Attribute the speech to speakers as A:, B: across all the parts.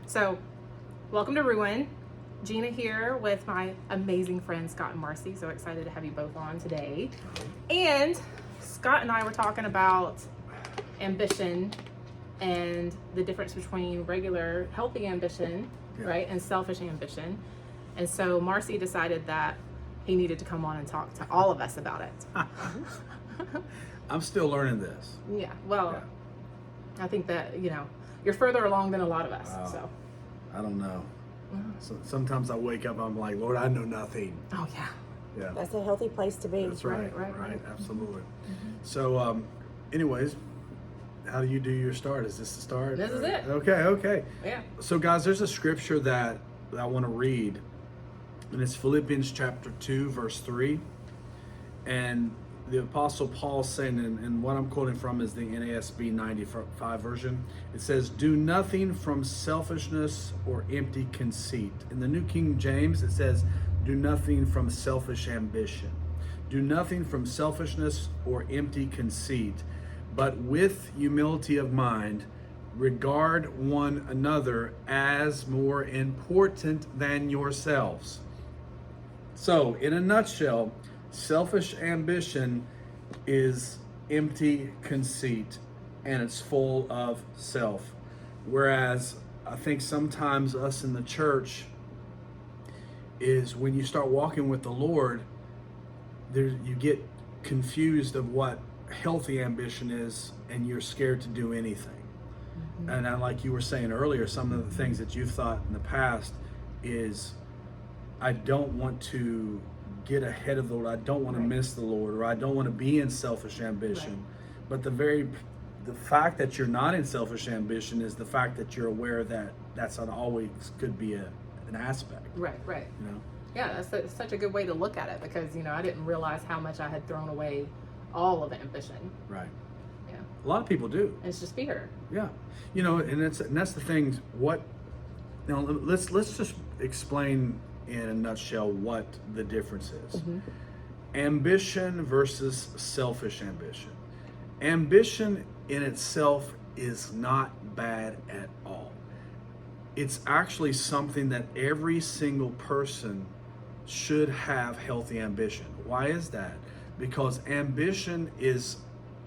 A: So, welcome to Ruin. Gina here with my amazing friends Scott and Marcy. So excited to have you both on today. And Scott and I were talking about ambition and the difference between regular healthy ambition, right, and selfish ambition. And so Marcy decided that he needed to come on and talk to all of us about it.
B: I'm still learning this.
A: Yeah, well, I think that, you're further along than a lot of us. So
B: I don't know. So sometimes I wake up, I'm like, Lord, I know nothing.
A: Oh yeah.
B: Yeah.
C: That's a healthy place to be.
B: That's right.
A: Right.
B: Absolutely. So, anyways, how do you do your start? Is this the start?
A: This is it.
B: Okay.
A: Yeah.
B: So, guys, there's a scripture that I want to read, and it's Philippians chapter 2, verse 3. And the Apostle Paul saying, and what I'm quoting from is the NASB 95 version. It says, "Do nothing from selfishness or empty conceit." In the New King James, it says, "Do nothing from selfish ambition. Do nothing from selfishness or empty conceit, but with humility of mind, regard one another as more important than yourselves." So, in a nutshell, selfish ambition is empty conceit and it's full of self. Whereas I think sometimes us in the church is when you start walking with the Lord, you get confused of what healthy ambition is and you're scared to do anything. And like you were saying earlier, some of the things that you've thought in the past is, I don't want to get ahead of the Lord. I don't want to miss the Lord, or I don't want to be in selfish ambition. But the fact that you're not in selfish ambition is the fact that you're aware that that's not always could be an aspect.
A: Right. Yeah, that's such a good way to look at it because, I didn't realize how much I had thrown away all of ambition.
B: Right.
A: Yeah.
B: A lot of people do.
A: And it's just fear.
B: Yeah. And that's the thing. Let's just explain in a nutshell what the difference is. Ambition versus selfish ambition. Ambition in itself is not bad at all. It's actually something that every single person should have healthy ambition. Why is that? Because ambition is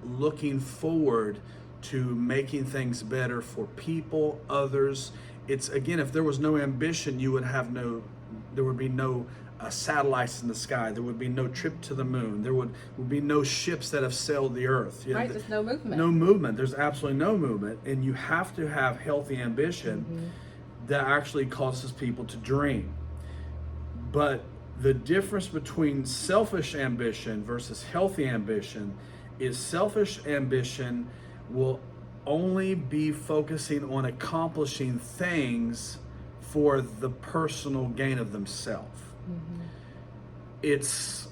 B: looking forward to making things better for people, others. It's, again, if there was no ambition, there would be no satellites in the sky. There would be no trip to the moon. There would be no ships that have sailed the earth.
A: Right, there's no movement.
B: No movement. There's absolutely no movement. And you have to have healthy ambition that actually causes people to dream. But the difference between selfish ambition versus healthy ambition is selfish ambition will only be focusing on accomplishing things for the personal gain of themselves. It's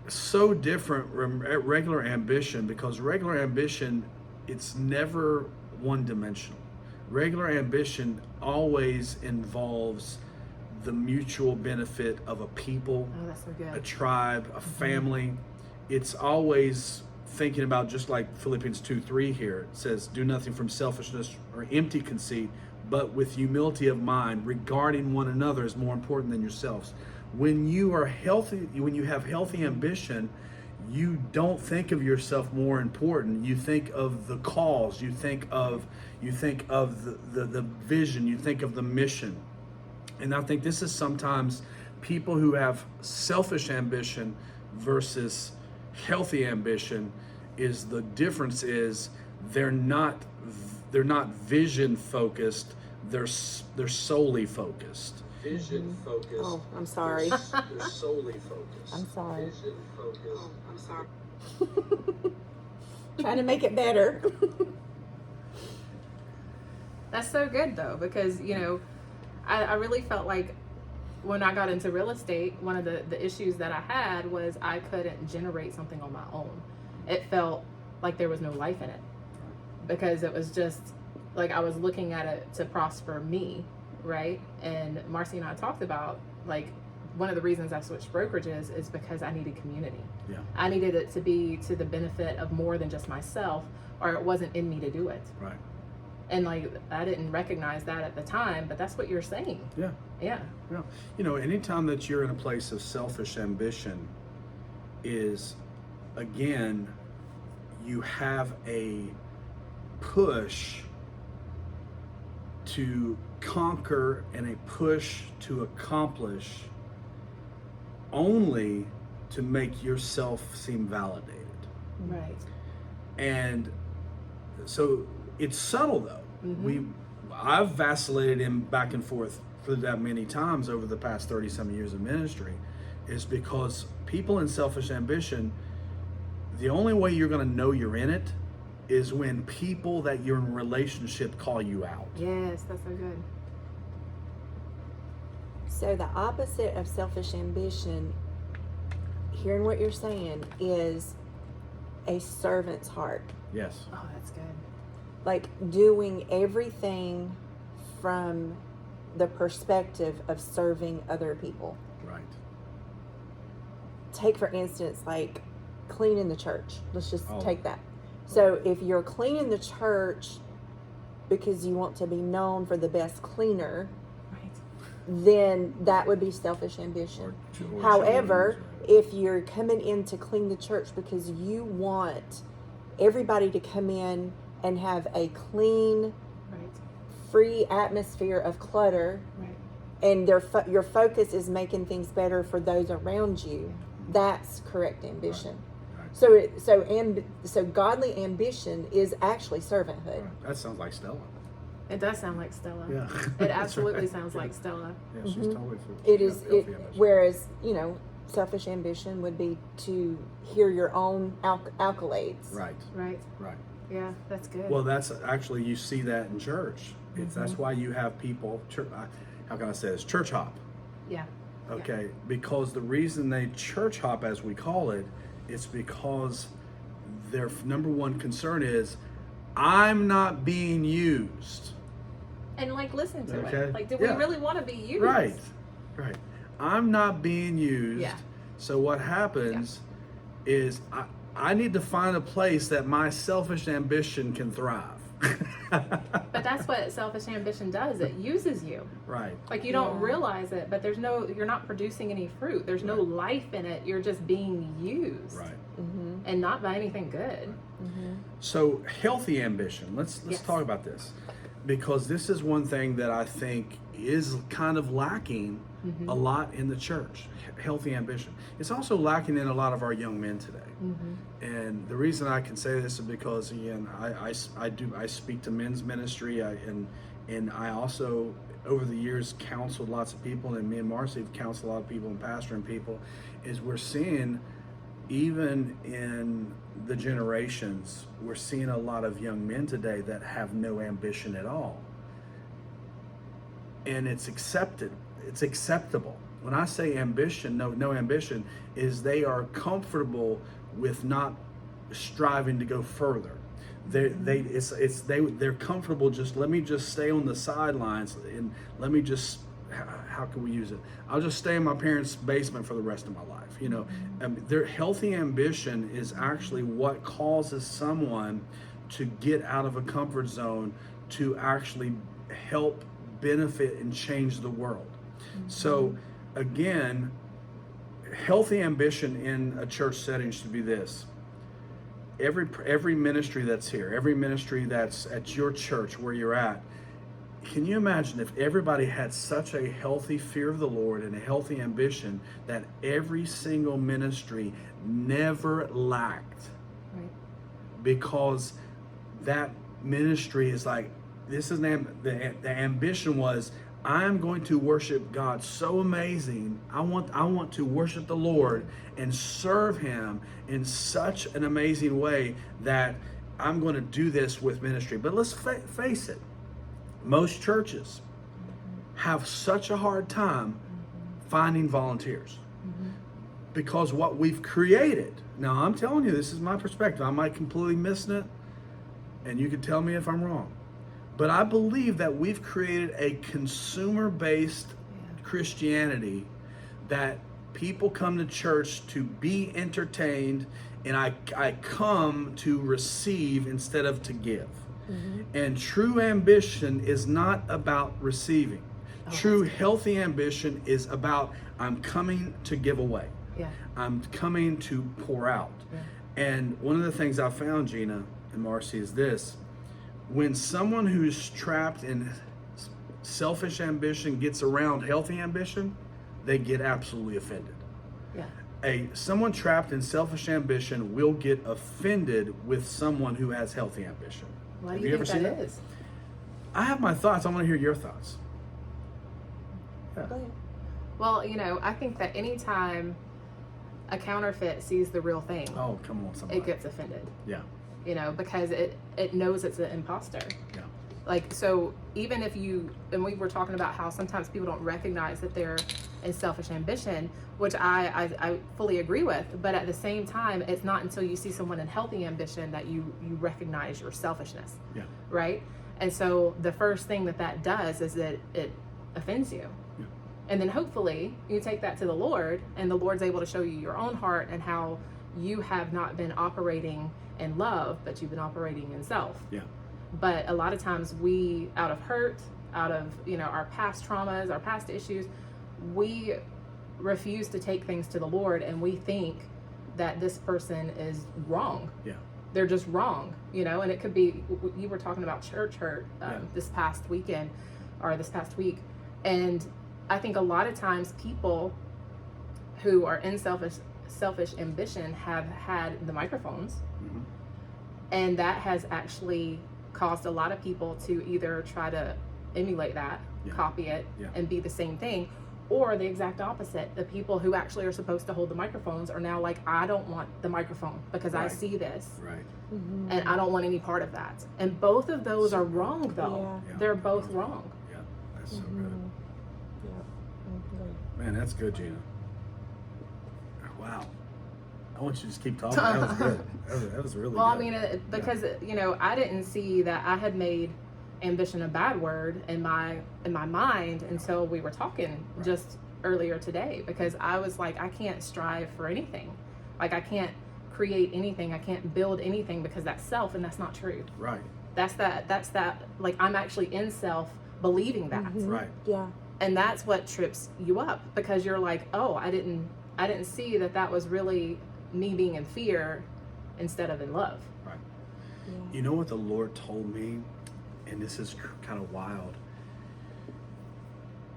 B: so different from regular ambition, because regular ambition, it's never one-dimensional. Regular ambition always involves the mutual benefit of a people,
A: that's so good.
B: a tribe, a family. It's always thinking about, just like Philippians 2:3 here, it says, "Do nothing from selfishness or empty conceit, but with humility of mind, regarding one another as more important than yourselves." When you are healthy, when you have healthy ambition, you don't think of yourself more important. You think of the cause. You think of the vision. You think of the mission. And I think this is sometimes people who have selfish ambition versus healthy ambition, is the difference is they're not vision focused, they're solely focused. Vision focused.
C: Oh, I'm sorry.
B: They're solely focused.
C: I'm sorry.
B: Vision focused.
C: Oh, I'm sorry. Trying to make it better.
A: That's so good though, because I really felt like when I got into real estate, one of the issues that I had was I couldn't generate something on my own. It felt like there was no life in it, because it was just like I was looking at it to prosper me, right? And Marcy and I talked about, like, one of the reasons I switched brokerages is because I needed community.
B: Yeah.
A: I needed it to be to the benefit of more than just myself, or it wasn't in me to do it.
B: Right.
A: And like, I didn't recognize that at the time, but that's what you're saying.
B: Yeah.
A: Yeah.
B: Yeah. You know, anytime that you're in a place of selfish ambition is, again, you have a push to conquer and a push to accomplish only to make yourself seem validated.
A: Right.
B: And so it's subtle though. I've vacillated in back and forth for that many times over the past 30 some years of ministry, is because people in selfish ambition, the only way you're going to know you're in it is when people that you're in relationship call you out.
A: Yes, that's so good.
C: So the opposite of selfish ambition, hearing what you're saying, is a servant's heart.
B: Yes.
A: Oh, that's good.
C: Like doing everything from the perspective of serving other people.
B: Right.
C: Take, for instance, like cleaning the church. Let's just
B: Oh.
C: take that. So if you're cleaning the church because you want to be known for the best cleaner,
A: Right.
C: then that would be selfish ambition.
B: Or
C: However,
B: children's,
C: if you're coming in to clean the church because you want everybody to come in and have a clean,
A: Right.
C: free atmosphere of clutter,
A: Right.
C: and your focus is making things better for those around you, that's correct ambition.
B: Right.
C: So godly ambition is actually servanthood.
B: Right. That sounds like Stella.
A: It does sound like Stella.
B: Yeah.
A: It
B: That's
A: absolutely
B: right.
A: sounds like Stella.
B: Yeah, she's totally true.
C: It is. Whereas selfish ambition would be to hear your own accolades.
B: Right.
A: Right.
B: Right.
A: Yeah, that's good.
B: Well, that's actually, you see that in church. That's why you have people, how can I say this? Church hop.
A: Yeah.
B: Okay, because the reason they church hop, as we call it, it's because their number one concern is, I'm not being used.
A: And like, listen to
B: Okay.
A: it. Like, do
B: Yeah.
A: we really want to be used?
B: Right, right. I'm not being used.
A: Yeah.
B: So what happens is I need to find a place that my selfish ambition can thrive.
A: But that's what selfish ambition does. It uses you.
B: Right.
A: Like, you don't realize it, but you're not producing any fruit. There's no life in it. You're just being used.
B: Right.
A: And not by anything good.
B: So healthy ambition. Let's
A: Yes.
B: talk about this, because this is one thing that I think is kind of lacking a lot in the church. Healthy ambition. It's also lacking in a lot of our young men today. And the reason I can say this is because, again, I speak to men's ministry, and I also over the years counseled lots of people, and me and Marcy have counseled a lot of people and pastoring people. Is we're seeing, even in the generations, we're seeing a lot of young men today that have no ambition at all. And it's accepted. It's acceptable. When I say ambition, no ambition, is they are comfortable with not striving to go further. They're comfortable, just let me just stay on the sidelines, and let me just, how can we use it? I'll just stay in my parents' basement for the rest of my life. Their healthy ambition is actually what causes someone to get out of a comfort zone to actually help benefit and change the world. So again, healthy ambition in a church setting should be this. Every ministry that's here, every ministry that's at your church where you're at, can you imagine if everybody had such a healthy fear of the Lord and a healthy ambition that every single ministry never lacked?
A: Right.
B: Because that ministry is like, this is the ambition was, I'm going to worship God so amazing. I want to worship the Lord and serve Him in such an amazing way that I'm going to do this with ministry. But let's face it, most churches have such a hard time finding volunteers because what we've created. Now, I'm telling you, this is my perspective. I might completely miss it, and you can tell me if I'm wrong. But I believe that we've created a consumer-based Christianity, that people come to church to be entertained, and I come to receive instead of to give. And true ambition is not about receiving. True healthy ambition is about, I'm coming to give away.
A: Yeah.
B: I'm coming to pour out.
A: Yeah.
B: And one of the things I found, Gina and Marcy, is this: when someone who's trapped in selfish ambition gets around healthy ambition, they get absolutely offended.
A: Yeah.
B: Someone trapped in selfish ambition will get offended with someone who has healthy ambition.
A: Why do you think that is?
B: I have my thoughts. I want to hear your thoughts. Yeah.
C: Go ahead.
A: Well, you know, I think that anytime a counterfeit sees the real thing,
B: Oh, come on, somebody.
A: it gets offended.
B: Yeah.
A: You know, because it knows it's an imposter.
B: Yeah.
A: Like, so even if you, and we were talking about how sometimes people don't recognize that they're in selfish ambition, which I fully agree with, but at the same time, it's not until you see someone in healthy ambition that you recognize your selfishness.
B: Yeah.
A: Right? And so the first thing that does is that it offends you.
B: Yeah.
A: And then hopefully you take that to the Lord, and the Lord's able to show you your own heart and how you have not been operating in love, but you've been operating in self.
B: Yeah.
A: But a lot of times we, out of hurt, out of, you know, our past traumas, our past issues, we refuse to take things to the Lord, and we think that this person is wrong.
B: Yeah.
A: They're just wrong, you know. And it could be, you were talking about church hurt
B: Yeah.
A: this past weekend or this past week, and I think a lot of times people who are in selfish ambition have had the microphones,
B: Mm-hmm.
A: and that has actually caused a lot of people to either try to emulate that,
B: Yeah.
A: copy it,
B: Yeah.
A: and be the same thing, or the exact opposite. The people who actually are supposed to hold the microphones are now like, I don't want the microphone because I
B: Right.
A: see this,
B: Right.
A: and I don't want any part of that. And both of those are wrong, though.
C: Yeah.
B: Yeah.
A: They're both wrong.
B: Yeah. That's so good.
C: Yeah.
B: Man, that's good, Gina. Wow. I want you to just keep talking. That was good. That was really
A: Well,
B: good.
A: I mean, because you know, I didn't see that I had made ambition a bad word in my mind until we were talking
B: Right.
A: just earlier today, because I was like, I can't strive for anything. Like, I can't create anything. I can't build anything because that's self, and that's not true.
B: Right.
A: That's that, like, I'm actually in self believing that.
B: Right.
C: Yeah.
A: And that's what trips you up, because you're like, oh, I didn't see that was really me being in fear instead of in love.
B: Right.
C: Yeah.
B: You know what the Lord told me, and this is kind of wild.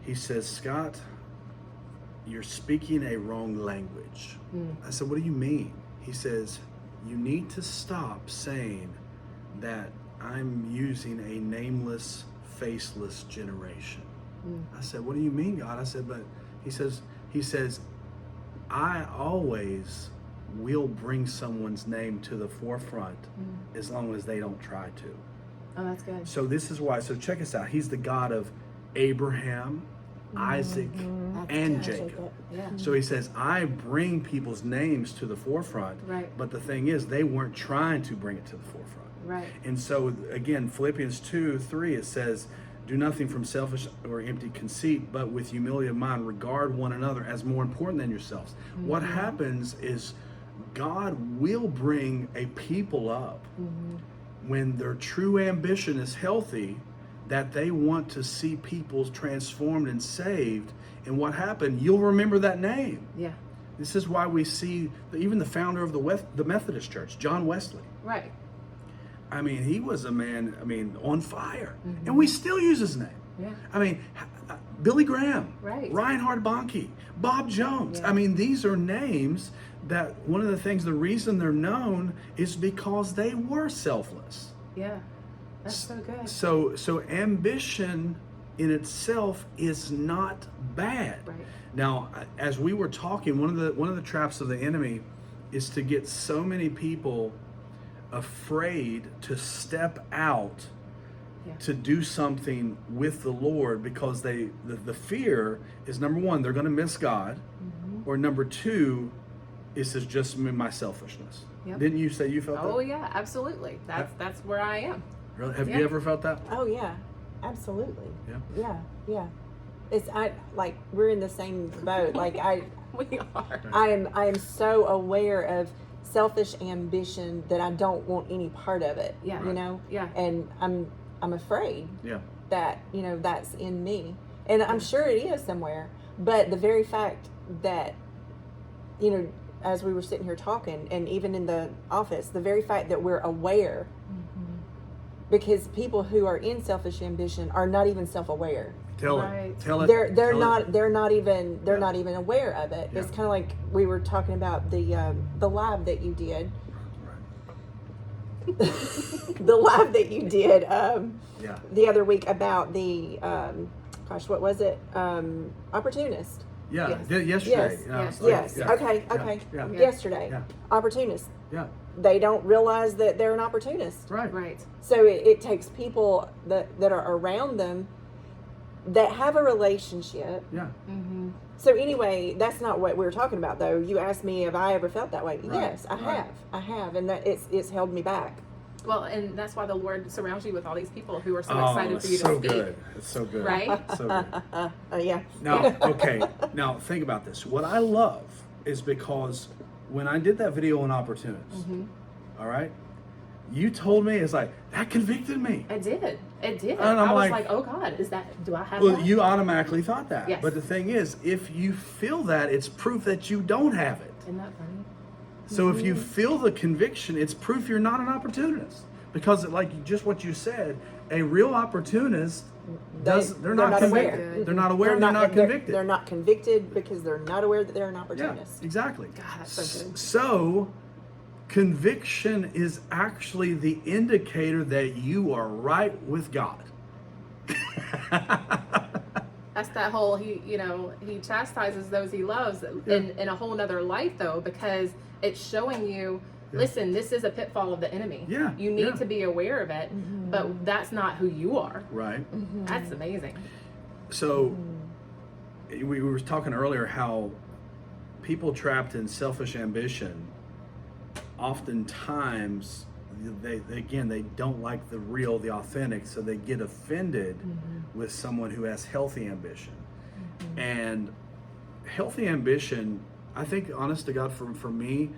B: He says, Scott, you're speaking a wrong language. I said, what do you mean? He says, you need to stop saying that I'm using a nameless, faceless generation. I said, what do you mean, God? I said, but he says, I always will bring someone's name to the forefront as long as they don't try to.
A: Oh, that's good.
B: So this is why, so check us out. He's the God of Abraham, Isaac,
A: That's
B: and
A: good.
B: Jacob.
A: Yeah.
B: So he says, I bring people's names to the forefront.
A: Right.
B: But the thing is, they weren't trying to bring it to the forefront.
A: Right.
B: And so again, Philippians 2:3, it says, do nothing from selfish or empty conceit, but with humility of mind, regard one another as more important than yourselves. What happens is God will bring a people up when their true ambition is healthy, that they want to see people transformed and saved. And what happened? You'll remember that name.
A: Yeah.
B: This is why we see even the founder of the Methodist Church, John Wesley.
A: Right.
B: I mean, he was a man, on fire. And we still use his name.
A: Yeah.
B: I mean, Billy Graham,
A: Right.
B: Reinhard Bonnke, Bob Jones.
A: Yeah.
B: I mean, these are names that one of the things, the reason they're known is because they were selfless.
A: Yeah. That's so good.
B: So ambition in itself is not bad.
A: Right.
B: Now, as we were talking, one of the traps of the enemy is to get so many people afraid to step out to do something with the Lord, because the fear is, number one, they're going to miss God, or number two, this is just my selfishness.
A: Yep.
B: Didn't you say you felt that?
A: Oh yeah, absolutely. That's where I am.
B: Really? Have
A: Yeah.
B: you ever felt that?
C: Oh yeah, absolutely.
B: Yeah.
C: Yeah. It's we're in the same boat. Like
A: We are.
C: I am so aware of selfish ambition that I don't want any part of it.
A: Yeah.
C: You know?
A: Yeah.
C: And I'm afraid
B: Yeah.
C: that, you know, that's in me. And I'm sure it is somewhere. But the very fact that, you know, as we were sitting here talking, and even in the office, the very fact that we're aware, because people who are in selfish ambition are not even self-aware.
B: Tell
A: Right.
B: it. Tell it.
C: They're
B: tell
C: not
B: It.
C: they're not even
B: Yeah.
C: not even aware of it.
B: Yeah.
C: It's kind of like we were talking about the live that you did.
B: Right.
C: The live that you did
B: Yeah.
C: the other week about the what was it? Opportunist.
B: Yeah.
A: Yes.
B: Yesterday.
C: Yes.
B: And I was
C: Yes.
B: yeah.
C: Okay.
B: Yeah.
C: Okay.
B: Yeah.
C: Yesterday.
B: Yeah.
C: Opportunist.
B: Yeah.
C: They don't realize that they're an opportunist.
B: Right.
A: Right.
C: So it takes people that are around them that have a relationship.
B: Yeah.
A: Mm-hmm.
C: So anyway, that's not what we were talking about, though. You asked me if I ever felt that way.
B: Right,
C: Yes, I
B: right.
C: have, and that it's held me back.
A: Well, and that's why the Lord surrounds you with all these people who are so
B: Oh,
A: excited for you
B: it's
A: to
B: so
A: speak.
B: good. It's so good.
A: Right?
B: So good.
C: Yeah.
B: Now, okay. Now, think about this. What I love is because when I did that video on opportunists, all right, you told me, it's like, that convicted me.
A: It did. It did.
B: And I'm
A: I was
B: like,
A: oh God, do I have
B: Well,
A: that?
B: you automatically thought that.
A: Yes.
B: But the thing is, if you feel that, it's proof that you don't have it.
A: Isn't that funny?
B: So if you feel the conviction, it's proof you're not an opportunist. Because like just what you said, a real opportunist they're not convicted.
C: aware.
B: They're not aware, they're not convicted.
C: They're not convicted because they're not aware that they're an
B: Yeah,
C: opportunist.
B: exactly.
A: God, that's so good.
B: So conviction is actually the indicator that you are right with God.
A: That's that whole he chastises those he loves in a whole nother light though, because it's showing you, listen, this is a pitfall of the enemy.
B: Yeah,
A: You need
B: yeah.
A: to be aware of it, but that's not who you are.
B: Right.
A: That's amazing.
B: So we were talking earlier how people trapped in selfish ambition, oftentimes they don't like the real, the authentic, so they get offended with someone who has healthy ambition. And healthy ambition, I think, honest to God, for me,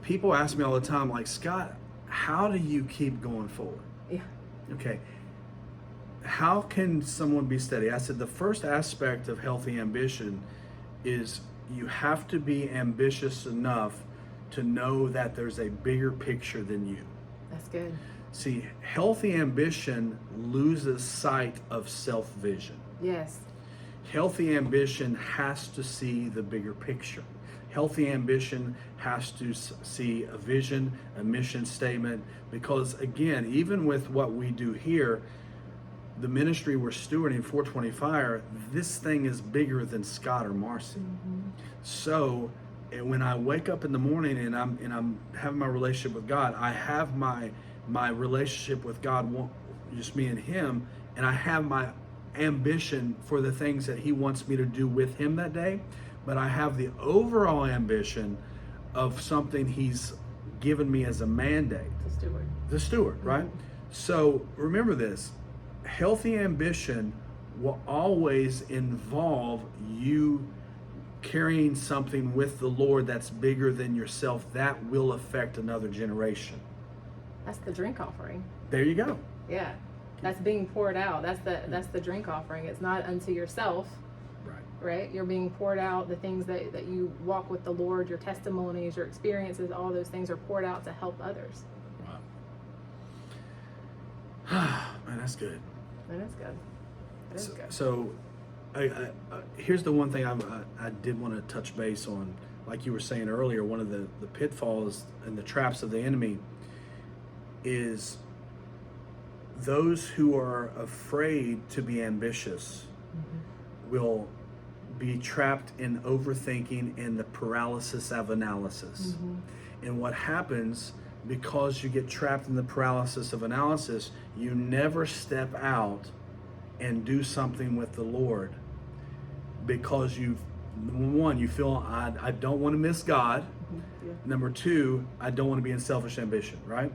B: people ask me all the time, like, Scott, how do you keep going forward?
A: Yeah.
B: Okay. How can someone be steady? I said the first aspect of healthy ambition is you have to be ambitious enough to know that there's a bigger picture than you.
A: That's good.
B: See, healthy ambition loses sight of self-vision.
A: Yes.
B: Healthy ambition has to see the bigger picture. Healthy ambition has to see a vision, a mission statement, because again, even with what we do here, the ministry we're stewarding, 420 Fire, this thing is bigger than Scott or Marcy. So when I wake up in the morning and I'm having my relationship with God, I have my relationship with God, just me and Him, and I have my ambition for the things that He wants me to do with Him that day. But I have the overall ambition of something He's given me as a mandate. The steward, right? So remember this, healthy ambition will always involve you carrying something with the Lord that's bigger than yourself that will affect another generation.
A: That's the drink offering.
B: There you go.
A: Yeah. That's being poured out. That's the drink offering. It's not unto yourself. Right? You're being poured out. The things that you walk with the Lord, your testimonies, your experiences, all those things are poured out to help others.
B: Wow. Man, that's good.
A: That is good. That is good.
B: So I here's the one thing I did want to touch base on. Like you were saying earlier, one of the pitfalls and the traps of the enemy is those who are afraid to be ambitious will be trapped in overthinking and the paralysis of analysis. And what happens, because you get trapped in the paralysis of analysis, you never step out and do something with the Lord, because number one, you feel I don't want to miss God. Number two, I don't want to be in selfish ambition, right?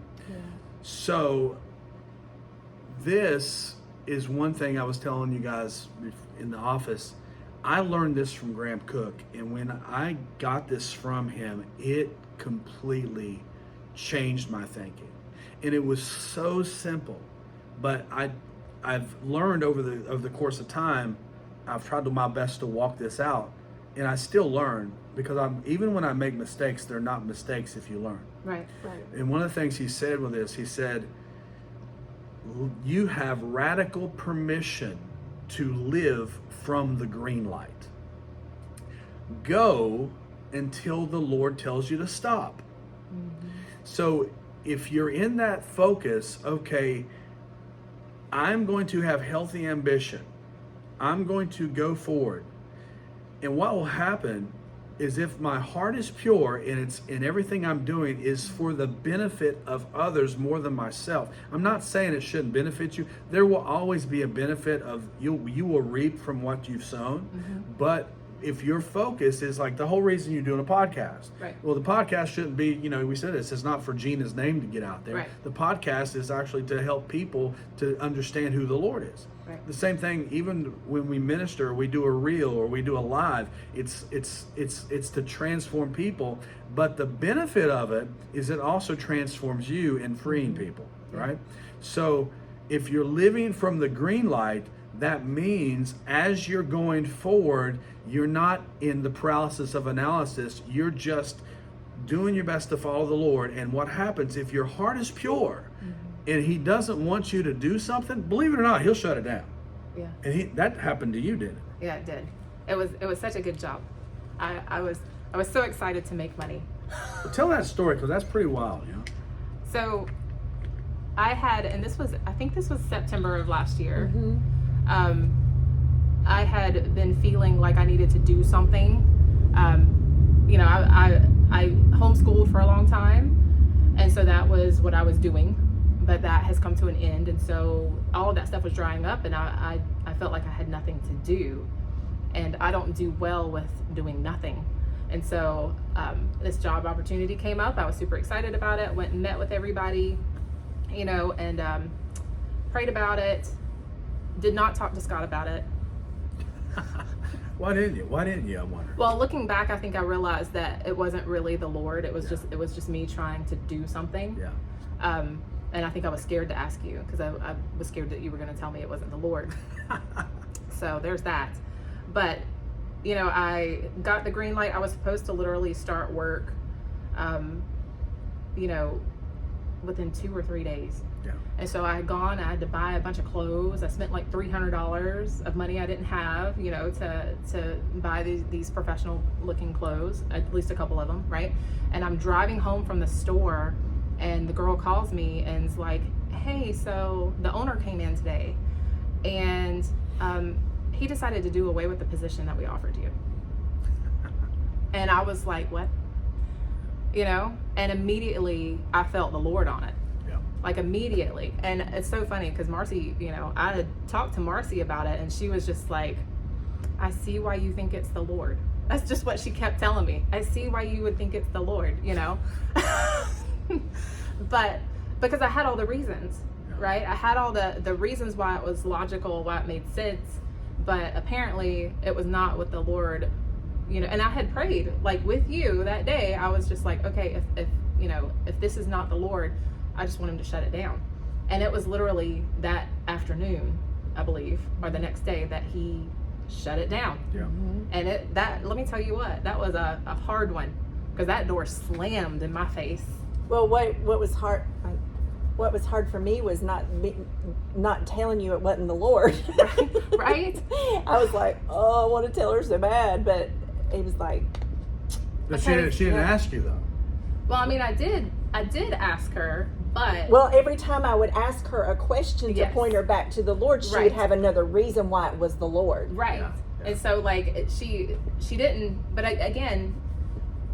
B: So this is one thing I was telling you guys in the office. I learned this from Graham Cook, and when I got this from him, it completely changed my thinking. And it was so simple, but I've learned over the course of time, I've tried to my best to walk this out, and I still learn, because even when I make mistakes, they're not mistakes if you learn.
A: Right.
B: And one of the things he said with this, he said, you have radical permission to live from the green light. Go until the Lord tells you to stop. Mm-hmm. So if you're in that focus, okay, I'm going to have healthy ambition. I'm going to go forward. And what will happen is, if my heart is pure and everything I'm doing is for the benefit of others more than myself. I'm not saying it shouldn't benefit you. There will always be a benefit of you will reap from what you've sown. Mm-hmm. But if your focus is like the whole reason you're doing a podcast.
A: Right.
B: Well, the podcast shouldn't be, we said this, it's not for Gina's name to get out there.
A: Right.
B: The podcast is actually to help people to understand who the Lord is.
A: Right.
B: The same thing, even when we minister, we do a reel or we do a live, it's to transform people. But the benefit of it is it also transforms you in freeing people, right? So if you're living from the green light, that means as you're going forward, you're not in the paralysis of analysis. You're just doing your best to follow the Lord. And what happens if your heart is pure and he doesn't want you to do something, believe it or not, he'll shut it down.
A: Yeah.
B: And that happened to you, didn't it?
A: Yeah, it did. It was such a good job. I was so excited to make money.
B: Well, tell that story, because that's pretty wild,
A: So I think this was September of last year.
C: Mm-hmm.
A: I had been feeling like I needed to do something. I homeschooled for a long time, and so that was what I was doing, but that has come to an end, and so all of that stuff was drying up, and I felt like I had nothing to do, and I don't do well with doing nothing. And so this job opportunity came up. I was super excited about it, went and met with everybody, and prayed about it. Did not talk to Scott about it.
B: Why didn't you? I wonder.
A: Well, looking back, I think I realized that it wasn't really the Lord. It was just me trying to do something.
B: Yeah.
A: And I think I was scared to ask you, because I was scared that you were going to tell me it wasn't the Lord. So there's that. But I got the green light. I was supposed to literally start work, within 2 or 3 days.
B: Yeah.
A: And so I had to buy a bunch of clothes. I spent like $300 of money I didn't have, to buy these professional looking clothes, at least a couple of them, right? And I'm driving home from the store, and the girl calls me and is like, hey, so the owner came in today, and he decided to do away with the position that we offered you. And I was like, what? And immediately I felt the Lord on it. Like immediately. And it's so funny because Marcy, I had talked to Marcy about it, and she was just like, I see why you think it's the Lord. That's just what she kept telling me. I see why you would think it's the Lord, But because I had all the reasons, right? I had all the reasons why it was logical, why it made sense, but apparently it was not what the Lord, and I had prayed like with you that day. I was just like, okay, if this is not the Lord, I just want him to shut it down. And it was literally that afternoon, I believe, or the next day, that he shut it down.
B: Yeah.
C: Mm-hmm.
A: And let me tell you what, that was a hard one, because that door slammed in my face.
C: Well, what was hard for me was not telling you it wasn't the Lord.
A: Right?
C: I was like, oh, I want to tell her so bad, but he was like.
B: But she didn't ask you though.
A: Well, I mean, I did ask her, but.
C: Well, every time I would ask her a question to point her back to the Lord, she would have another reason why it was the Lord.
A: Right.
B: Yeah.
A: And so like she didn't, but again,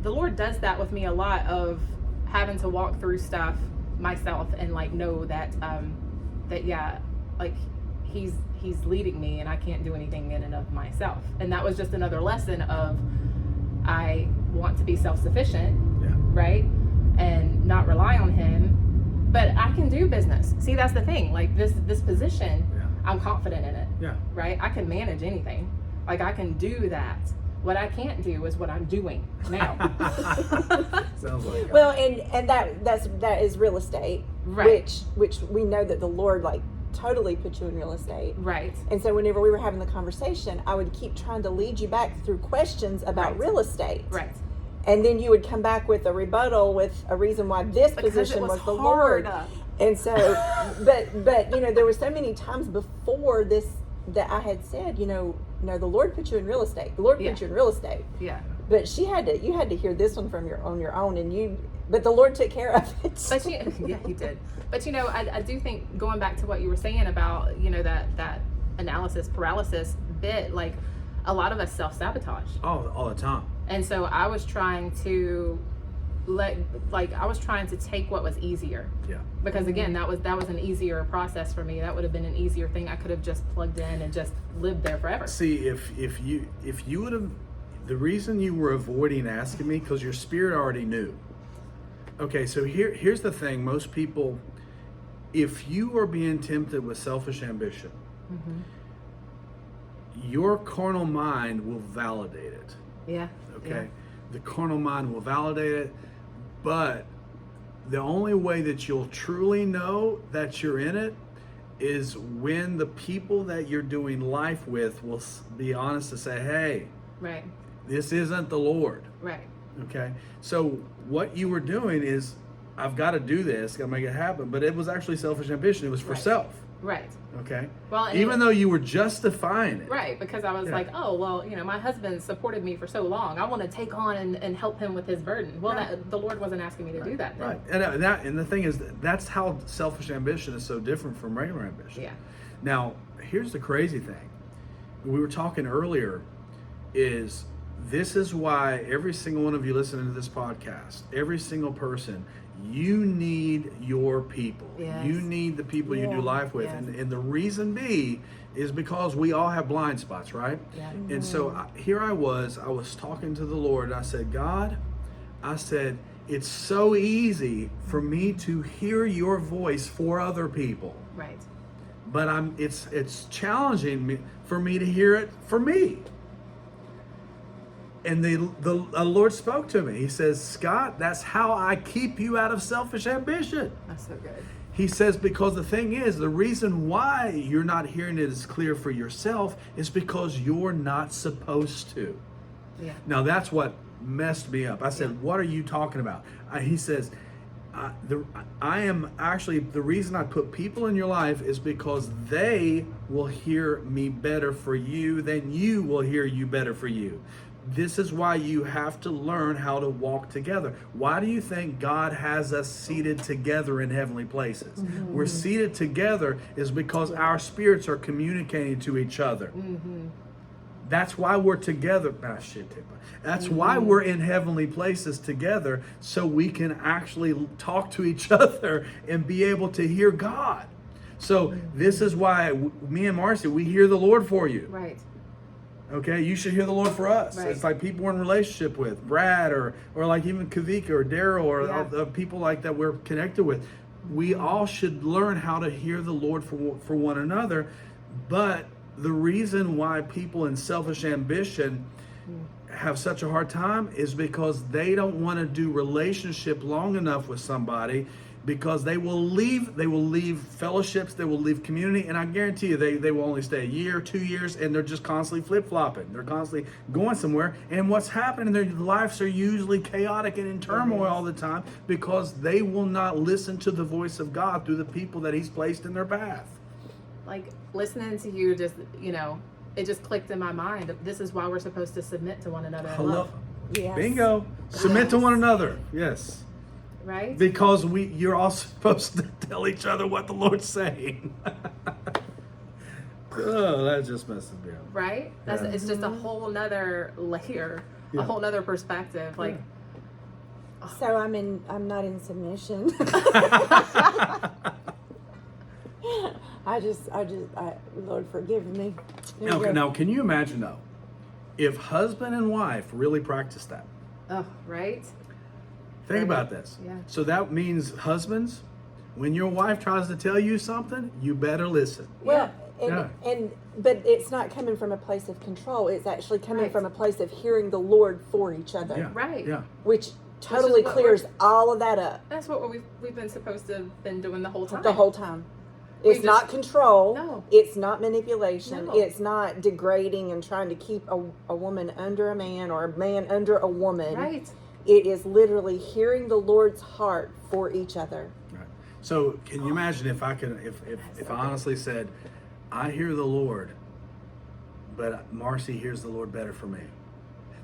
A: the Lord does that with me a lot, of having to walk through stuff myself and like know that like he's leading me, and I can't do anything in and of myself. And that was just another lesson of, I want to be self-sufficient, right, and not rely on him, but I can do business. See, that's the thing, like this position, I'm confident in it, right? I can manage anything. Like, I can do that. What I can't do is what I'm doing now.
B: Sounds like
C: Well, and that is real estate,
A: Right.
C: which we know that the Lord like totally put you in real estate.
A: Right.
C: And so whenever we were having the conversation, I would keep trying to lead you back through questions about
A: Right.
C: real estate.
A: Right.
C: And then you would come back with a rebuttal with a reason why this
A: Because
C: position
A: it was
C: the
A: hard.
C: Lord. And so, but you know, there were so many times before this that I had said, you know, no, the Lord put you in real estate. The Lord put you in real estate.
A: Yeah.
C: But you had to hear this one from your own, but the Lord took care of it.
A: But yeah, he did. But you know, I do think, going back to what you were saying about, you know, that analysis paralysis bit, like, a lot of us self-sabotage.
B: all the time.
A: And so I was trying to take what was easier.
B: Yeah.
A: Because again, that was an easier process for me. That would have been an easier thing. I could have just plugged in and just lived there forever.
B: See, if you would have, the reason you were avoiding asking me, because your spirit already knew. Okay, so here's the thing. Most people, if you are being tempted with selfish ambition, your carnal mind will validate it.
A: Yeah.
B: Okay?
A: Yeah.
B: The carnal mind will validate it, but the only way that you'll truly know that you're in it is when the people that you're doing life with will be honest to say, hey,
A: Right.
B: this isn't the Lord.
A: Right.
B: Okay? So what you were doing is, I've got to do this, got to make it happen, but it was actually selfish ambition. It was for
A: Right.
B: self.
A: Right.
B: Okay?
A: Well, and
B: even though you were justifying it.
A: Right, because I was like, oh, well, you know, my husband supported me for so long. I want to take on and help him with his burden. Well, the Lord wasn't asking me to do that then.
B: Right. And the thing is, that's how selfish ambition is so different from regular ambition.
A: Yeah.
B: Now, here's the crazy thing. We were talking earlier, is this is why every single one of you listening to this podcast, every single person, you need your people.
A: Yes.
B: You need the people you do life with.
A: Yes.
B: And the reason be is because we all have blind spots, right?
A: Yeah.
B: And so here I was talking to the Lord, and I said, God, I said, it's so easy for me to hear your voice for other people.
A: Right.
B: But it's challenging for me to hear it for me. And the Lord spoke to me. He says, Scott, that's how I keep you out of selfish ambition.
A: That's so good.
B: He says, because the thing is, the reason why you're not hearing it as clear for yourself is because you're not supposed to.
A: Yeah.
B: Now, that's what messed me up. I said, what are you talking about? He says, I am actually, the reason I put people in your life is because they will hear me better for you than you will hear you better for you. This is why you have to learn how to walk together. Why do you think God has us seated together in heavenly places?
A: Mm-hmm.
B: We're seated together is because our spirits are communicating to each other.
A: Mm-hmm.
B: That's why we're together. That's why we're in heavenly places together, so we can actually talk to each other and be able to hear God. So this is why me and Marcy, we hear the Lord for you.
A: Right.
B: Okay, you should hear the Lord for us.
A: Right.
B: It's like people we're in relationship with, Brad, or like even Kavika or Daryl, or people like that we're connected with. We all should learn how to hear the Lord for one another. But the reason why people in selfish ambition have such a hard time is because they don't want to do relationship long enough with somebody, because they will leave fellowships, they will leave community, and I guarantee you they will only stay a year, 2 years, and they're just constantly flip-flopping. They're constantly going somewhere, and what's happening, their lives are usually chaotic and in turmoil all the time because they will not listen to the voice of God through the people that He's placed in their path.
A: Like, listening to you, just, you know, it just clicked in my mind. This is why we're supposed to submit to one another in love.
C: Yes.
B: Bingo. Submit to one another. Yes.
A: Right?
B: Because you're all supposed to tell each other what the Lord's saying. Oh, that just messes me up.
A: Right? It's just a whole nother layer, a whole nother perspective. Like,
C: So I'm not in submission. Lord forgive me.
B: Now, can you imagine though, if husband and wife really practice that?
A: oh, right?
B: Think about this.
A: Yeah.
B: So that means husbands, when your wife tries to tell you something, you better listen.
C: Well, But it's not coming from a place of control. It's actually coming
A: Right.
C: from a place of hearing the Lord for each other.
B: Yeah.
A: Right.
B: Yeah.
C: Which totally
A: what
C: clears all of that up
A: That's what we've been supposed to have been doing the whole time.
C: the whole time.
A: We've
C: It's not control.
A: No.
C: It's not manipulation.
A: No.
C: It's not degrading and trying to keep a woman under a man or a man under a woman.
A: Right.
C: It is literally hearing the Lord's heart for each other.
B: Right. So can you imagine if I honestly said, I hear the Lord, but Marcy hears the Lord better for me?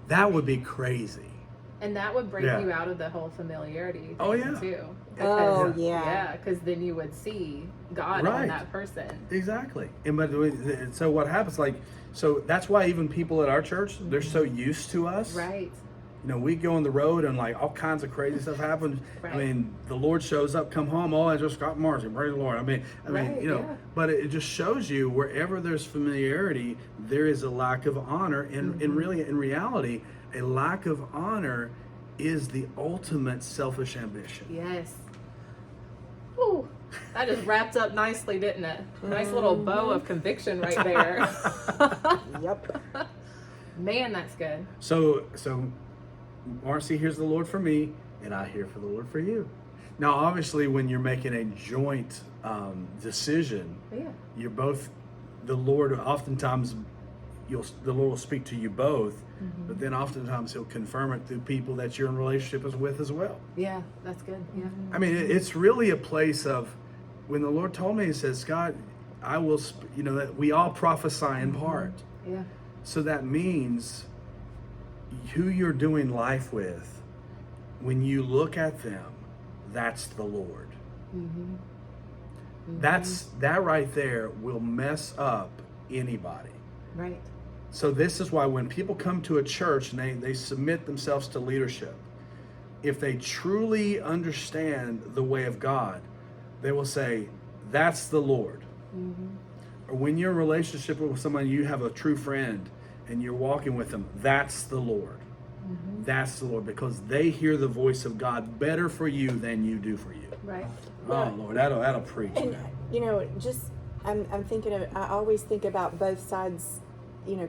B: That would be crazy.
A: And that would break
B: Yeah.
A: you out of the whole familiarity thing
B: Oh, yeah.
A: too.
C: Oh,
A: Because,
C: yeah.
A: because then you would see God
B: Right.
A: on that person.
B: Exactly. And so what happens, so that's why even people at our church, they're so used to us.
A: Right.
B: You know, we go on the road and all kinds of crazy stuff happens.
A: Right.
B: I mean, the Lord shows up, come home, I just Scott Marcy, praise the Lord. I mean,
A: Right, yeah.
B: but it just shows you wherever there's familiarity, there is a lack of honor. And in reality, a lack of honor is the ultimate selfish ambition.
A: Yes. Whew. That just wrapped up nicely, didn't it? Nice little bow of conviction right there.
C: Yep.
A: Man, that's good.
B: So Marcy hears the Lord for me, and I hear for the Lord for you. Now, obviously, when you're making a joint decision,
A: Yeah.
B: you're both, the Lord oftentimes, the Lord will speak to you both, but then oftentimes He'll confirm it through people that you're in relationship with as well.
A: Yeah, that's good. Yeah.
B: I mean, it's really a place of, when the Lord told me, He says, Scott, I will, that we all prophesy in part.
A: Yeah.
B: So that means who you're doing life with, when you look at them, that's the Lord. That right there will mess up anybody.
A: Right.
B: So this is why when people come to a church and they submit themselves to leadership, if they truly understand the way of God, they will say, that's the Lord. Or when you're in a relationship with someone, you have a true friend and you're walking with them, that's the Lord. That's the Lord, because they hear the voice of God better for you than you do for you.
A: Right.
B: Oh Lord, that'll preach.
C: And
B: Man.
C: just I'm thinking of, I always think about both sides,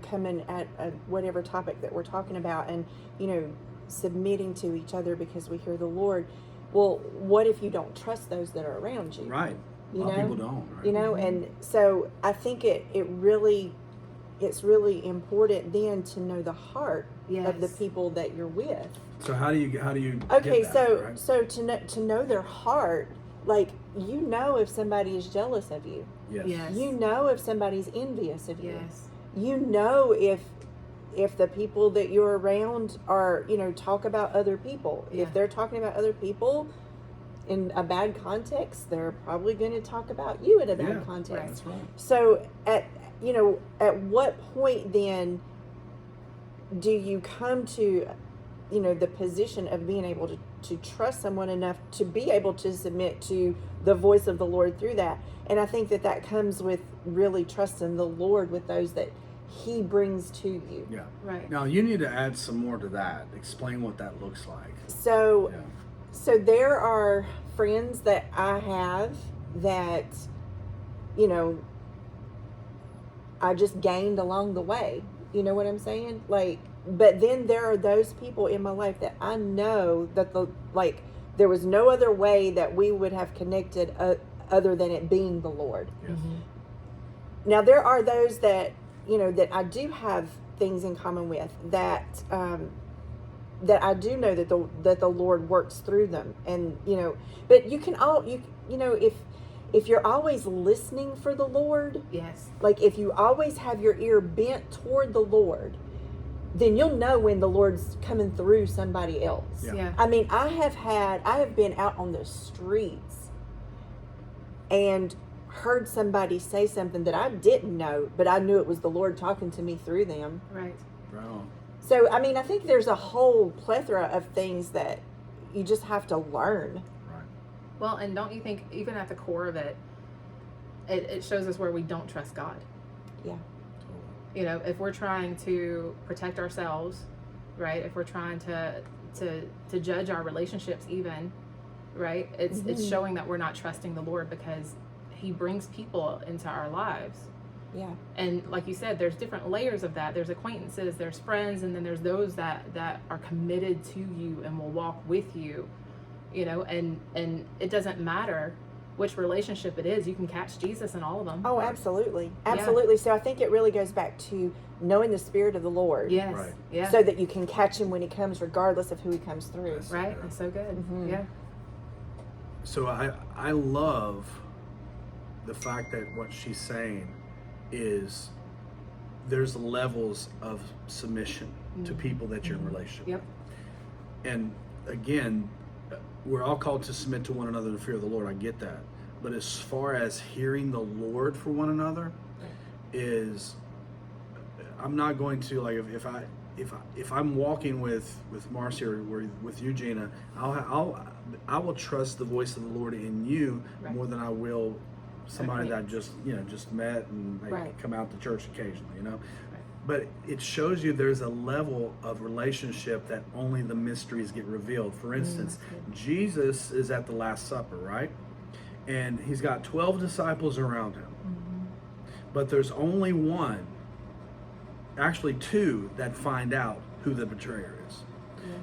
C: coming at whatever topic that we're talking about, and submitting to each other because we hear the Lord. Well, what if you don't trust those that are around you?
B: Right. A
C: You
B: lot of
C: know?
B: people don't. Right?
C: And so I think it's really important then to know the heart of the
A: Yes.
C: people that you're with.
B: So how do you
C: Okay,
B: get that, right?
C: so to know their heart, if somebody is jealous of you.
B: Yes.
A: Yes.
C: If somebody's envious of you.
A: Yes.
C: If the people that you're around are, talk about other people.
A: Yeah.
C: If they're talking about other people in a bad context, they're probably going to talk about you in a bad context.
A: right.
B: That's right.
C: So at what point then do you come to, the position of being able to trust someone enough to be able to submit to the voice of the Lord through that? And I think that comes with really trusting the Lord with those that He brings to you.
B: Yeah.
A: Right.
B: Now you need to add some more to that. Explain what that looks like.
C: So,
B: Yeah.
C: so there are friends that I have that, I just gained along the way. You know what I'm saying? But then there are those people in my life that I know that there was no other way that we would have connected other than it being the Lord.
B: Yes.
C: Now there are those that that I do have things in common with, that I do know that the Lord works through them, and but if you're always listening for the Lord,
A: Yes.
C: if you always have your ear bent toward the Lord, then you'll know when the Lord's coming through somebody else.
B: Yeah.
A: Yeah.
C: I mean, I have been out on the streets and heard somebody say something that I didn't know, but I knew it was the Lord talking to me through them.
A: Right.
B: Right on.
C: So, I mean, I think there's a whole plethora of things that you just have to learn.
B: Right.
A: Well, and don't you think even at the core of it, it shows us where we don't trust God?
C: Yeah.
B: Totally.
A: If we're trying to protect ourselves, right? If we're trying to judge our relationships even, right? It's showing that we're not trusting the Lord, because He brings people into our lives,
C: Yeah.
A: And like you said, there's different layers of that. There's acquaintances, there's friends, and then there's those that are committed to you and will walk with you, you know, and it doesn't matter which relationship it is. You can catch Jesus in all of them.
C: Oh, absolutely. Absolutely. So I think it really goes back to knowing the Spirit of the Lord.
A: Yes.
B: Right.
A: Yeah.
C: So that you can catch him when he comes, regardless of who he comes through.
A: Right. That's so good.
C: Mhm.
A: Yeah.
B: So I love the fact that what she's saying is there's levels of submission to people that you're in relationship
A: Yep.
B: with. And again, we're all called to submit to one another in the fear of the Lord. I get that. But as far as hearing the Lord for one another is, I'm not going to, like, if I'm walking with Marcy or with you, Gina, I will trust the voice of the Lord in you more than I will somebody that I just met and they come out to church occasionally, you know. But it shows you there's a level of relationship that only the mysteries get revealed. For instance, Jesus is at the Last Supper, right? And he's got 12 disciples around him. But there's only one, actually two, that find out who the betrayer is.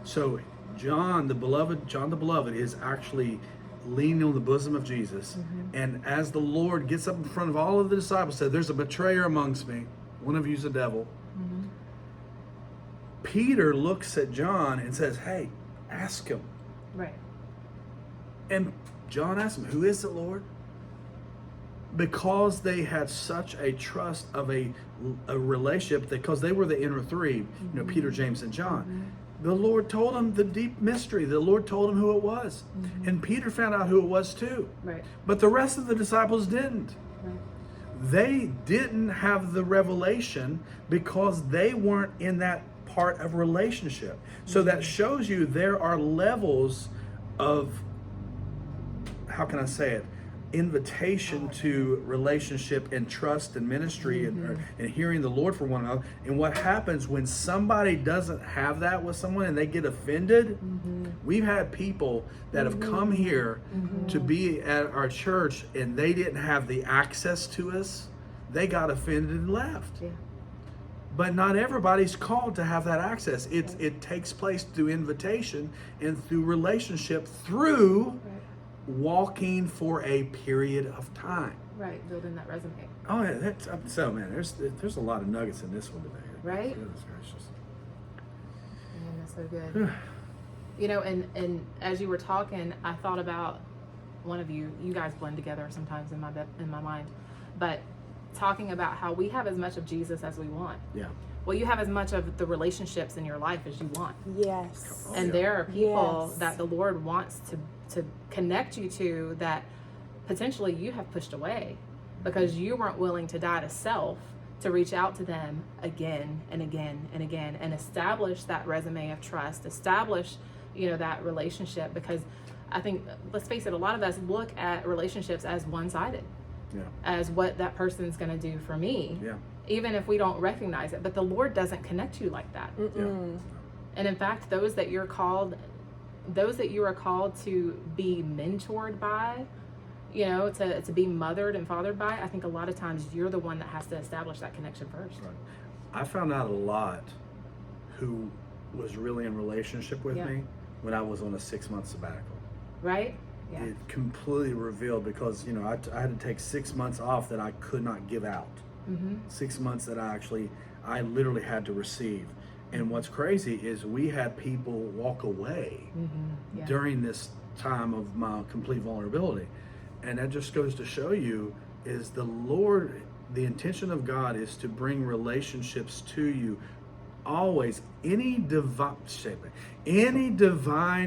B: So John the beloved is actually leaning on the bosom of Jesus. And as the Lord gets up in front of all of the disciples, said, "There's a betrayer amongst me. One of you's a devil." Peter looks at John and says, "Hey, ask him."
A: Right.
B: And John asks him, "Who is it, Lord?" Because they had such a trust of a relationship, because they were the inner three, you know, Peter, James, and John. The Lord told him the deep mystery. The Lord told him who it was. And Peter found out who it was too.
A: Right.
B: But the rest of the disciples didn't.
A: Right.
B: They didn't have the revelation because they weren't in that part of relationship. So that shows you there are levels of, how can I say it, invitation to relationship and trust and ministry and hearing the Lord for one another. And what happens when somebody doesn't have that with someone and they get offended? We've had people that have come here to be at our church and they didn't have the access to us. They got offended and left.
A: Yeah.
B: But not everybody's called to have that access. It takes place through invitation and through relationship, through walking for a period of time.
A: Right. Building that resume.
B: Oh yeah, that's so, man. There's a lot of nuggets in this one today.
A: Right.
B: Goodness gracious.
A: Man, that's so good. You know, and as you were talking, I thought about one of you guys blend together sometimes in my mind, but talking about how we have as much of Jesus as we want.
B: Yeah.
A: Well, you have as much of the relationships in your life as you want.
C: Yes.
B: Oh,
A: And
B: yeah.
A: there are people
C: Yes.
A: that the Lord wants to connect you to that potentially you have pushed away because you weren't willing to die to self to reach out to them again and again and again and establish that resume of trust, establish, you know, that relationship. Because I think, let's face it, a lot of us look at relationships as one-sided, as what that person's going to do for me, even if we don't recognize it. But the Lord doesn't connect you like that. And in fact, those that you are called to be mentored by, you know, to be mothered and fathered by, I think a lot of times you're the one that has to establish that connection first.
B: Right. I found out a lot who was really in relationship with me when I was on a 6-month sabbatical.
A: Right? Yeah.
B: It completely revealed, because, you know, I had to take 6 months off that I could not give out. 6 months that I literally had to receive. And what's crazy is we had people walk away during this time of my complete vulnerability. And that just goes to show you is the Lord, the intention of God is to bring relationships to you always. Any divine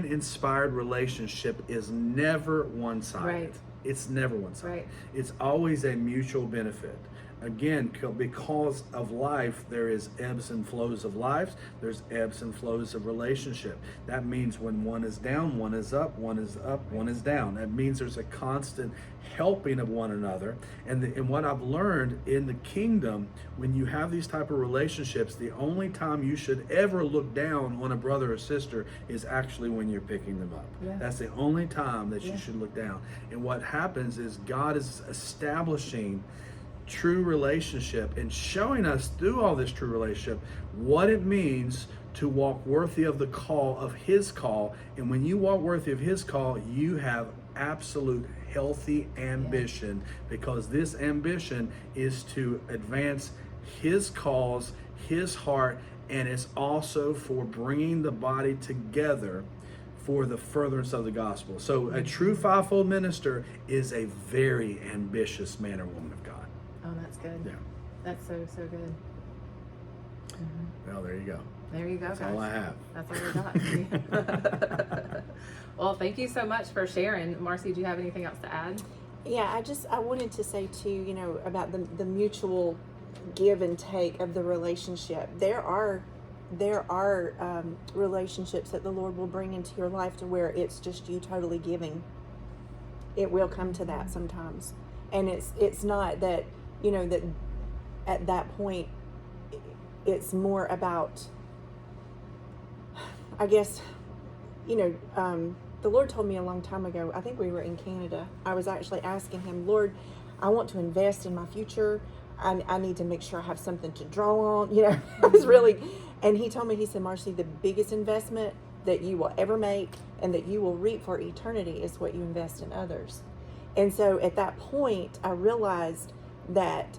B: inspired relationship is never one-sided.
A: Right.
B: It's never one-sided.
A: Right.
B: It's always a mutual benefit. Again, because of life, there is ebbs and flows of life. There's ebbs and flows of relationship. That means when one is down, one is up, one is up, one is down. That means there's a constant helping of one another. And what I've learned in the kingdom, when you have these type of relationships, the only time you should ever look down on a brother or sister is actually when you're picking them up.
A: Yeah.
B: That's the only time that you should look down. And what happens is God is establishing true relationship and showing us through all this true relationship what it means to walk worthy of the call of his call. And when you walk worthy of his call, you have absolute healthy ambition, because this ambition is to advance his cause, his heart, and it's also for bringing the body together for the furtherance of the gospel. So a true fivefold minister is a very ambitious man or woman of God.
A: Oh, that's good.
B: Yeah.
A: That's so good.
B: Well, there you go.
A: There you go,
B: That's
A: guys.
B: all I have.
A: That's all we got. Well, thank you so much for sharing. Marcy, do you have anything else to add?
C: Yeah, I wanted to say too, about the mutual give and take of the relationship. There are relationships that the Lord will bring into your life to where it's just you totally giving. It will come to that sometimes, and it's not that that at that point it's more about, I guess, the Lord told me a long time ago, I think we were in Canada, I was actually asking him, Lord, I want to invest in my future. I need to make sure I have something to draw on. I was really, and he told me, he said, Marcy, the biggest investment that you will ever make and that you will reap for eternity is what you invest in others. And so at that point, I realized that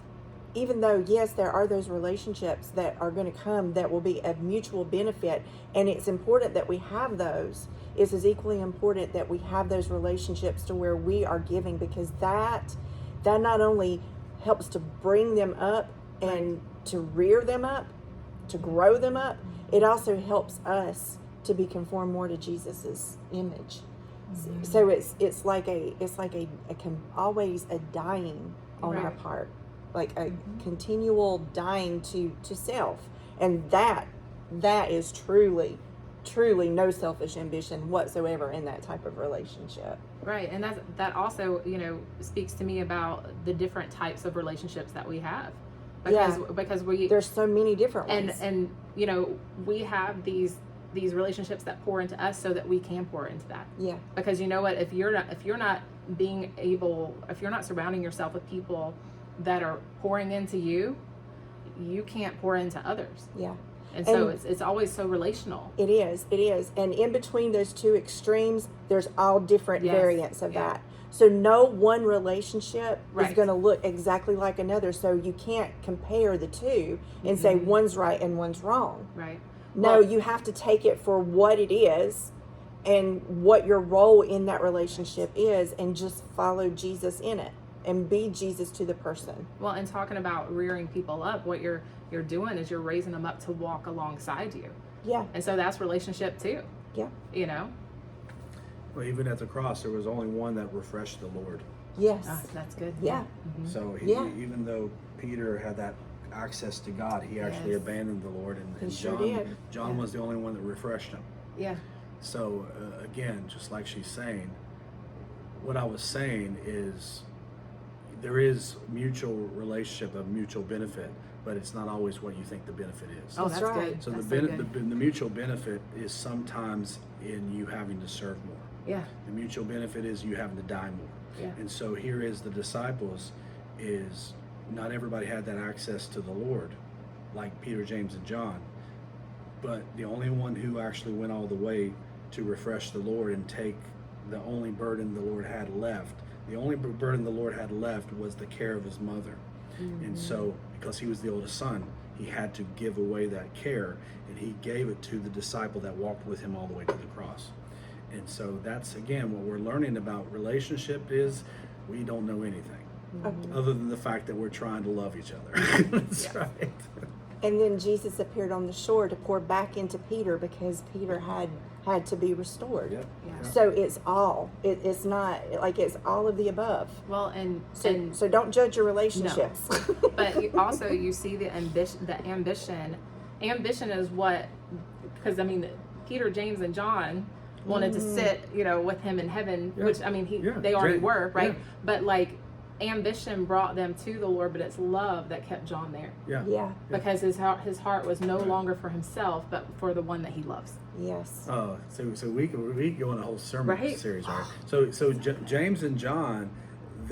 C: even though, yes, there are those relationships that are going to come that will be of mutual benefit, and it's important that we have those, it's as equally important that we have those relationships to where we are giving, because that not only helps to bring them up and to rear them up, to grow them up, it also helps us to be conformed more to Jesus's image. Mm-hmm. So it's like always a dying on our part, like a continual dying to self, and that is truly no selfish ambition whatsoever in that type of relationship.
A: Right, and that also speaks to me about the different types of relationships that we have, because
C: there's so many different ones,
A: and we have these relationships that pour into us so that we can pour into that. Yeah, because you know what, if you're not surrounding yourself with people that are pouring into you, you can't pour into others. Yeah. And so it's always so relational. It is.
C: And in between those two extremes, there's all different variants of that. So no one relationship is going to look exactly like another. So you can't compare the two and say one's right and one's wrong. Right. No, you have to take it for what it is and what your role in that relationship is, and just follow Jesus in it and be Jesus to the person.
A: Well, and talking about rearing people up, what you're doing is you're raising them up to walk alongside you. Yeah. And so that's relationship too. Yeah.
B: Well, even at the cross, there was only one that refreshed the Lord.
C: Yes.
A: That's good.
C: Yeah.
B: Mm-hmm. So even though Peter had that access to God, he actually abandoned the Lord, and John was the only one that refreshed him. Yeah. So again, just like she's saying, what I was saying is, there is mutual relationship of mutual benefit, but it's not always what you think the benefit is.
A: Oh, that's right.
B: So the mutual benefit is sometimes in you having to serve more. Yeah. The mutual benefit is you having to die more. Yeah. And so here is the disciples, is not everybody had that access to the Lord, like Peter, James, and John, but the only one who actually went all the way to refresh the Lord and take the only burden the Lord had left. The only burden the Lord had left was the care of his mother. Mm-hmm. And so, because he was the oldest son, he had to give away that care, and he gave it to the disciple that walked with him all the way to the cross. And so that's, again, what we're learning about relationship is we don't know anything other than the fact that we're trying to love each other. That's right.
C: And then Jesus appeared on the shore to pour back into Peter, because Peter had to be restored. Yep. Yeah. So it's it's not like it's all of the above.
A: Well,
C: so don't judge your relationships.
A: No. But you see the ambition. Ambition is what, because Peter, James, and John wanted to sit, with him in heaven, which they already were, right? Yeah. But ambition brought them to the Lord, but it's love that kept John there. Yeah. Because his heart was no longer for himself, but for the one that he loves.
C: Yes.
B: So we could go on a whole sermon series, right? So James and John,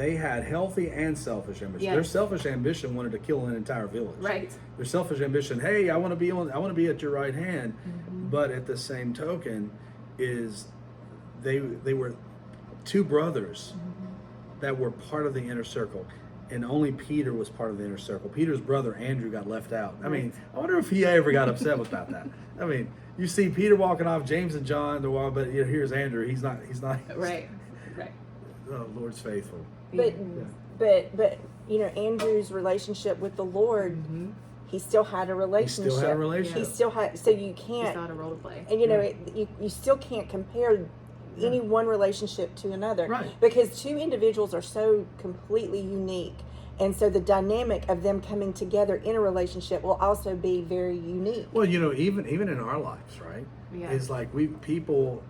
B: they had healthy and selfish ambition.
A: Yes.
B: Their selfish ambition wanted to kill an entire village.
A: Right.
B: Their selfish ambition, hey, I want to be at your right hand. But at the same token, is they were two brothers that were part of the inner circle, and only Peter was part of the inner circle. Peter's brother Andrew got left out. I mean, I wonder if he ever got upset about that. I mean, you see Peter walking off, James and John, but here's Andrew. He's not.
A: Right.
B: Oh, Lord's faithful.
C: But Andrew's relationship with the Lord, he still had a relationship.
B: He still had a relationship.
C: He still had. So you
A: It's
C: can't.
A: not a role to play.
C: And you still can't compare any one relationship to another,
B: Right.
C: because two individuals are so completely unique, and so the dynamic of them coming together in a relationship will also be very unique.
B: Well, even in our lives, right?
A: Yeah.
B: It's like people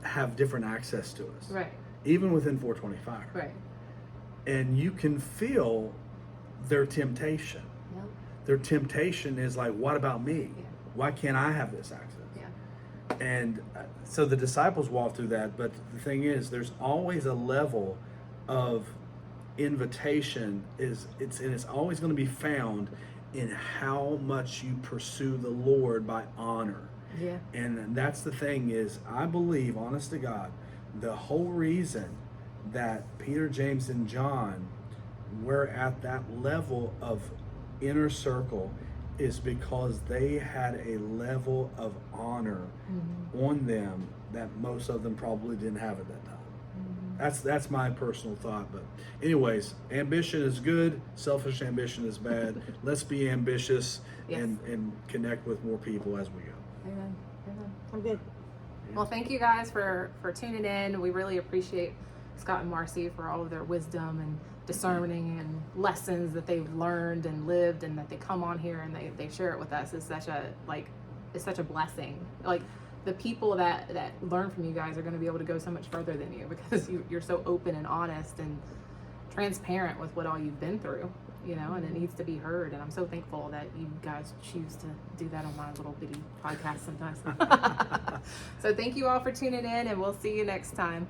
B: have different access to us.
A: Right.
B: Even within 425.
A: Right.
B: And you can feel their temptation.
A: Yeah.
B: Their temptation is like, what about me?
A: Yeah.
B: Why can't I have this access?
A: Yeah.
B: And so the disciples walk through that, but the thing is, there's always a level of invitation. It's always going to be found in how much you pursue the Lord by honor.
A: Yeah.
B: And that's the thing is, I believe, honest to God, the whole reason that Peter, James, and John were at that level of inner circle is because they had a level of honor on them that most of them probably didn't have at that time. That's my personal thought. But anyways, ambition is good, selfish ambition is bad. Let's be ambitious.
A: Yes.
B: and connect with more people as we go.
A: Amen. Amen.
C: I'm good.
A: Well, thank you guys for tuning in. We really appreciate Scott and Marcy for all of their wisdom and discerning and lessons that they've learned and lived, and that they come on here and they share it with us. It's such a blessing. Like, the people that learn from you guys are going to be able to go so much further than you, because you're so open and honest and transparent with what all you've been through, and it needs to be heard. And I'm so thankful that you guys choose to do that on my little bitty podcast sometimes. So thank you all for tuning in, and we'll see you next time.